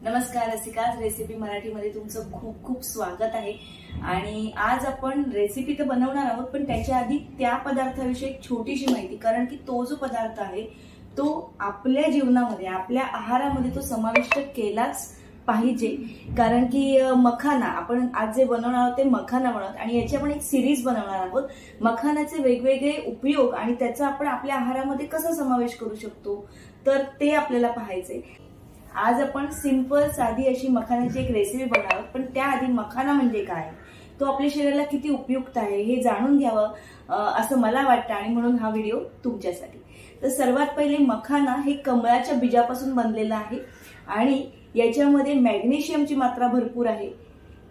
नमस्कार रसिकाज, रेसिपी मराठीमध्ये तुमचं खूप खूप स्वागत आहे। आणि आज आपण रेसिपी तर बनवणार आहोत, पण त्याच्या आधी त्या पदार्थाविषयी एक छोटीशी माहिती, कारण की तो जो पदार्थ आहे तो आपल्या जीवनामध्ये, आपल्या आहारामध्ये तो समाविष्ट केलाच पाहिजे। कारण की मखाना आपण आज जे बनवणार आहोत ते मखाना बनवत, आणि याची आपण एक सिरीज बनवणार आहोत। मखानाचे वेगवेगळे उपयोग आणि त्याचा आपण आपल्या आहारामध्ये कसा समावेश करू शकतो, तर ते आपल्याला पाहायचे। आज आपण सिंपल साधी अशी मखानाची एक रेसिपी बनवणार आहोत, पण त्याआधी मखाना म्हणजे काय, तो आपल्या शरीराला किती उपयुक्त आहे हे जाणून घ्यावं असं मला वाटतं, आणि म्हणून हा व्हिडिओ तुमच्यासाठी। तर सर्वात पहिले मखाना हे कमळाच्या बीजापासून बनलेलं आहे आणि याच्यामध्ये मॅग्नेशियमची मात्रा भरपूर आहे,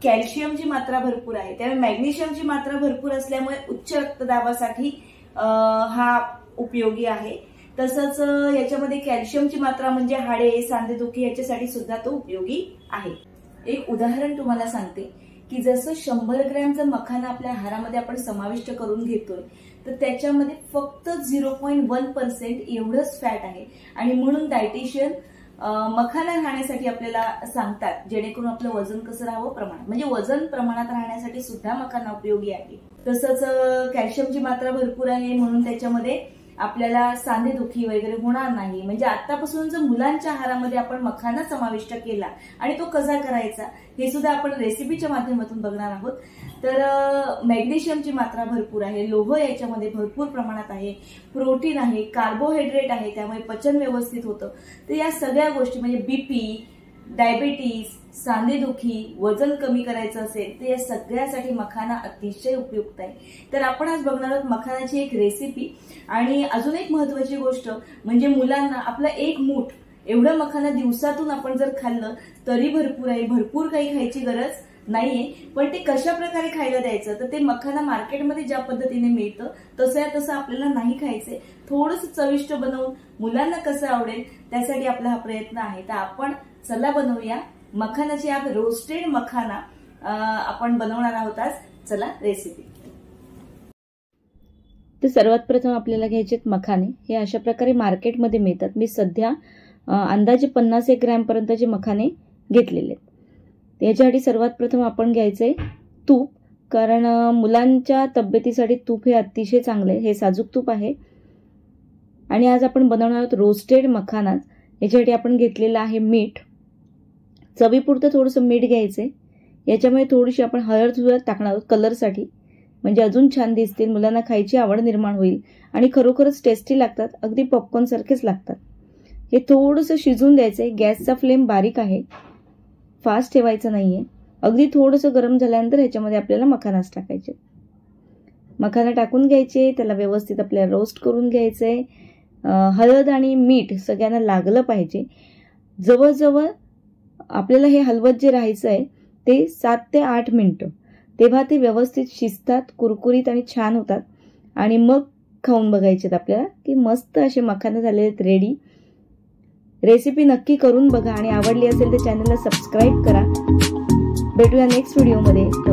कॅल्शियमची मात्रा भरपूर आहे। त्यामुळे मॅग्नेशियमची मात्रा भरपूर असल्यामुळे उच्च रक्तदाबासाठी हा उपयोगी आहे। तसंच याच्यामध्ये कॅल्शियमची मात्रा म्हणजे हाडे, सांधेदुखी याच्यासाठी सुद्धा तो उपयोगी आहे। एक उदाहरण तुम्हाला सांगते की जसं 100 ग्रॅमचा मखाना आपल्या आहारामध्ये आपण समाविष्ट करून घेतोय, तर त्याच्यामध्ये फक्त 0.1% एवढंच फॅट आहे, आणि म्हणून डायटिशियन मखाना खाण्यासाठी आपल्याला सांगतात, जेणेकरून आपलं वजन कसं राहावं प्रमाणात, म्हणजे वजन प्रमाणात राहण्यासाठी सुद्धा मखाना उपयोगी आहे। तसंच कॅल्शियमची मात्रा भरपूर आहे, म्हणून त्याच्यामध्ये आपल्याला सांधेदुखी वगैरे होणार नाही। म्हणजे आतापासून जर मुलांच्या आहारामध्ये आपण मखाना समाविष्ट केला आणि तो कसा करायचा हे सुद्धा आपण रेसिपीच्या माध्यमातून बघणार आहोत। तर मॅग्नेशियमची मात्रा भरपूर आहे, लोह याच्यामध्ये भरपूर प्रमाणात आहे, प्रोटीन आहे, कार्बोहायड्रेट आहे, त्यामुळे पचन व्यवस्थित होतं। तर या सगळ्या गोष्टी म्हणजे बीपी, डायबिटीज, सांधेदुखी, वजन कमी करायचं असेल तर या सगळ्यासाठी मखाना अतिशय उपयुक्त आहे। तर आपण आज बघणार आहोत मखानाची एक रेसिपी। आणि अजून एक महत्त्वाची गोष्ट म्हणजे मुलांना आपला एक मूठ एवढं मखाना दिवसातून आपण जर खाल्लं तरी भरपूर आहे, भरपूर काही खायची गरज नाहीये। पण ते कशा प्रकारे खायला द्यायचं, तर ते मखाना मार्केटमध्ये ज्या पद्धतीने मिळतं तसं आपल्याला नाही खायचंय, थोडंसं चविष्ट बनवून मुलांना कसं आवडेल त्यासाठी आपला हा प्रयत्न आहे। तर आपण चला बनवूया मखानाची आज रोस्टेड मखाना आपण बनवणार आहोत आज। चला रेसिपी। तर सर्वात प्रथम आपल्याला घ्यायचे मखाने, हे अशा प्रकारे मार्केटमध्ये मिळतात। मी सध्या अंदाजे 50 ग्रॅम पर्यंतचे मखाने घेतलेले आहेत। याच्यासाठी सर्वात प्रथम आपण घ्यायचंय तूप, कारण मुलांच्या तब्येतीसाठी तूप हे अतिशय चांगले, हे साजूक तूप आहे। आणि आज आपण बनवणार आहोत रोस्टेड मखाना। याच्यासाठी आपण घेतलेलं आहे मीठ, चवीपुरतं थोडंसं मीठ घ्यायचंय। याच्यामुळे थोडीशी आपण हळद सुद्धा टाकणार आहोत कलरसाठी, म्हणजे अजून छान दिसतील, मुलांना खायची आवड निर्माण होईल आणि खरोखरच टेस्टी लागतात, अगदी पॉपकॉर्न सारखेच लागतात। हे थोडंसं शिजून द्यायचंय। गॅसचा फ्लेम बारीक आहे, फास्ट ठेवायचं नाहीये। अगदी थोडंसं गरम झाल्यानंतर ह्याच्यामध्ये आपल्याला मखानाच टाकायचे। मखाना टाकून घ्यायचे, त्याला व्यवस्थित आपल्याला रोस्ट करून घ्यायचंय। हळद आणि मीठ सगळ्यांना लागलं पाहिजे। जवळजवळ आपल्याला हे हलवत जे राहायचं आहे ते 7 ते 8 मिनिटं, तेव्हा ते व्यवस्थित शिजतात, कुरकुरीत आणि छान होतात। आणि मग खाऊन बघायचे आपल्याला की मस्त असे मखाने झाले आहेत रेडी। रेसिपी नक्की करून बघा आणि आवडली असेल तर चॅनलला सबस्क्राईब करा। भेटूया नेक्स्ट व्हिडिओमध्ये।